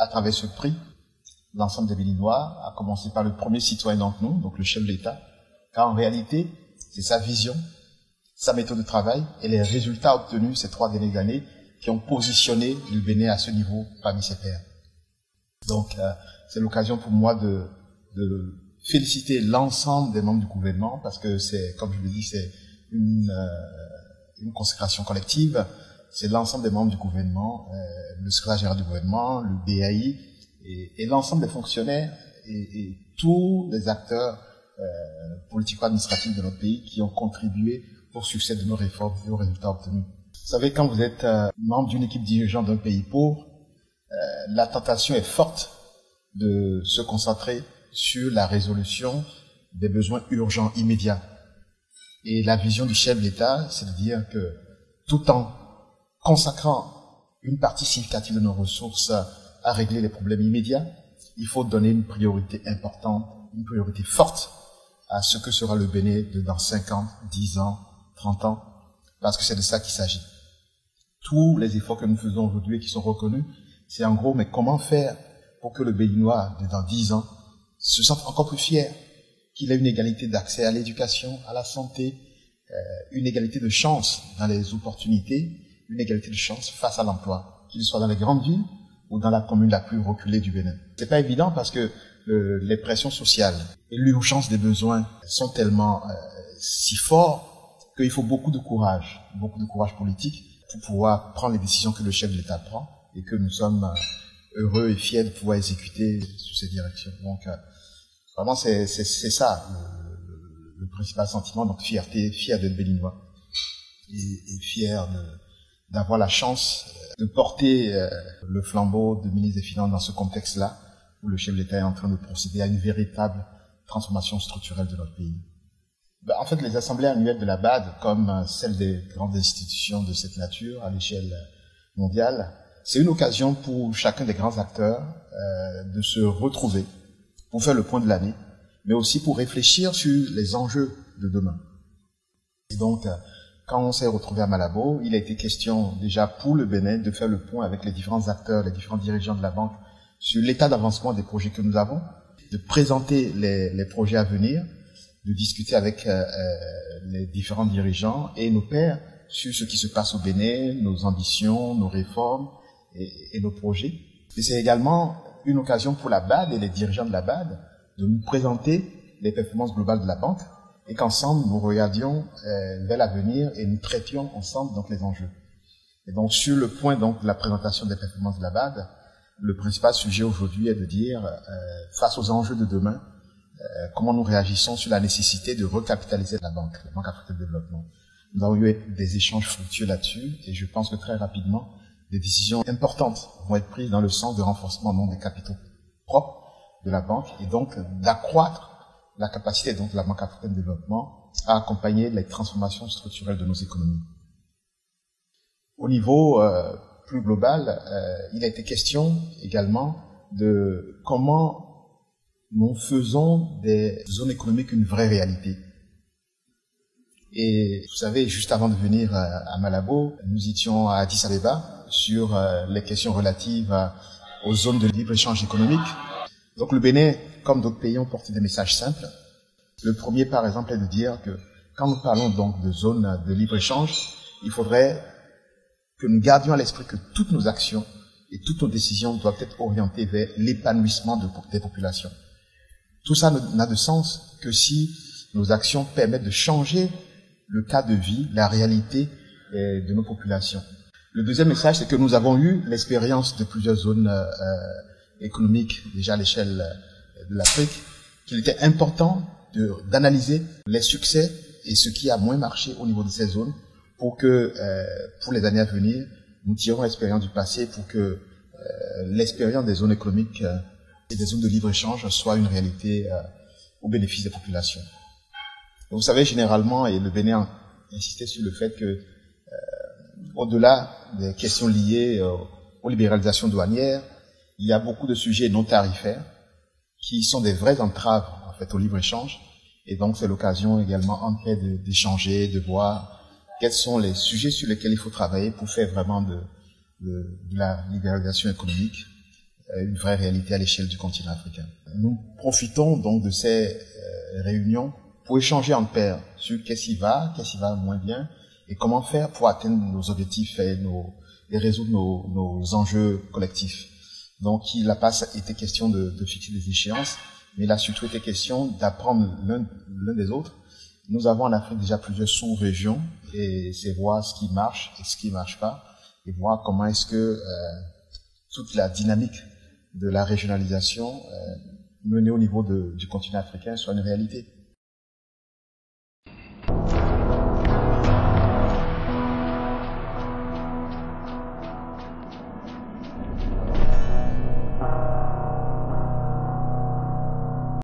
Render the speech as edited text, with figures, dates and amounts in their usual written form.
travers ce prix, l'ensemble des Béninois, à commencer par le premier citoyen d'entre nous, donc le chef de l'État, car en réalité, c'est sa vision, sa méthode de travail et les résultats obtenus ces 3 dernières années qui ont positionné le Bénin à ce niveau parmi ses pairs. Donc, c'est l'occasion pour moi de féliciter l'ensemble des membres du gouvernement parce que c'est, comme je le dis, c'est une consécration collective. C'est l'ensemble des membres du gouvernement, le secrétaire général du gouvernement, le BAI et l'ensemble des fonctionnaires et tous les acteurs politico-administratifs de notre pays qui ont contribué au succès de nos réformes et aux résultats obtenus. Vous savez, quand vous êtes membre d'une équipe dirigeante d'un pays pauvre, la tentation est forte de se concentrer sur la résolution des besoins urgents, immédiats. Et la vision du chef de l'État, c'est de dire que tout en consacrant une partie significative de nos ressources à régler les problèmes immédiats, il faut donner une priorité importante, une priorité forte à ce que sera le Bénin dans 5 ans, 10 ans, 30 ans, parce que c'est de ça qu'il s'agit. Tous les efforts que nous faisons aujourd'hui et qui sont reconnus, c'est en gros, mais comment faire pour que le Béninois, dans 10 ans, se sente encore plus fier, qu'il ait une égalité d'accès à l'éducation, à la santé, une égalité de chance dans les opportunités, une égalité de chance face à l'emploi, qu'il soit dans les grandes villes ou dans la commune la plus reculée du Bénin. C'est pas évident parce que les pressions sociales et l'urgence des besoins sont tellement si forts qu'il faut beaucoup de courage politique pour pouvoir prendre les décisions que le chef de l'État prend et que nous sommes heureux et fiers de pouvoir exécuter sous ces directions. Donc, vraiment, c'est ça le principal sentiment, donc fierté, fier d'être béninois et fier d'avoir la chance de porter le flambeau de ministre des Finances dans ce contexte-là où le chef de l'État est en train de procéder à une véritable transformation structurelle de notre pays. En fait, les assemblées annuelles de la BAD, comme celles des grandes institutions de cette nature à l'échelle mondiale, c'est une occasion pour chacun des grands acteurs de se retrouver, pour faire le point de l'année, mais aussi pour réfléchir sur les enjeux de demain. Et donc, quand on s'est retrouvé à Malabo, il a été question déjà pour le Bénin de faire le point avec les différents acteurs, les différents dirigeants de la banque sur l'état d'avancement des projets que nous avons, de présenter les projets à venir, de discuter avec les différents dirigeants et nos pairs sur ce qui se passe au Bénin, nos ambitions, nos réformes et nos projets. Et c'est également une occasion pour la BAD et les dirigeants de la BAD de nous présenter les performances globales de la banque et qu'ensemble nous regardions vers l'avenir et nous traitions ensemble donc les enjeux. Et donc sur le point donc de la présentation des performances de la BAD, le principal sujet aujourd'hui est de dire face aux enjeux de demain, comment nous réagissons sur la nécessité de recapitaliser la Banque africaine de développement. Nous avons eu des échanges fructueux là-dessus et je pense que très rapidement, des décisions importantes vont être prises dans le sens de renforcement des capitaux propres de la banque et donc d'accroître la capacité donc de la Banque africaine de développement à accompagner les transformations structurelles de nos économies. Au niveau plus global, il a été question également de comment nous faisons des zones économiques une vraie réalité. Et vous savez, juste avant de venir à Malabo, nous étions à Addis Abeba sur les questions relatives aux zones de libre-échange économique. Donc le Bénin, comme d'autres pays, ont porté des messages simples. Le premier, par exemple, est de dire que quand nous parlons donc de zones de libre-échange, il faudrait que nous gardions à l'esprit que toutes nos actions et toutes nos décisions doivent être orientées vers l'épanouissement des populations. Tout ça n'a de sens que si nos actions permettent de changer le cas de vie, la réalité de nos populations. Le deuxième message, c'est que nous avons eu l'expérience de plusieurs zones économiques déjà à l'échelle de l'Afrique, qu'il était important d'analyser les succès et ce qui a moins marché au niveau de ces zones pour que, pour les années à venir, nous tirons l'expérience du passé pour que l'expérience des zones économiques et des zones de libre-échange soit une réalité au bénéfice des populations. Donc, vous savez, généralement, et le Bénin a insisté sur le fait que, au-delà des questions liées aux libéralisations douanières, il y a beaucoup de sujets non tarifaires qui sont des vraies entraves, en fait, au libre-échange. Et donc, c'est l'occasion également, en fait, d'échanger, de voir quels sont les sujets sur lesquels il faut travailler pour faire vraiment de la libéralisation économique une vraie réalité à l'échelle du continent africain. Nous profitons donc de ces réunions pour échanger en pairs sur qu'est-ce qui va moins bien, et comment faire pour atteindre nos objectifs et résoudre nos enjeux collectifs. Donc il n'a pas été question de fixer des échéances, mais il a surtout été question d'apprendre l'un des autres. Nous avons en Afrique déjà plusieurs sous-régions, et c'est voir ce qui marche et ce qui ne marche pas, et voir comment est-ce que toute la dynamique de la régionalisation menée au niveau du continent africain soit une réalité.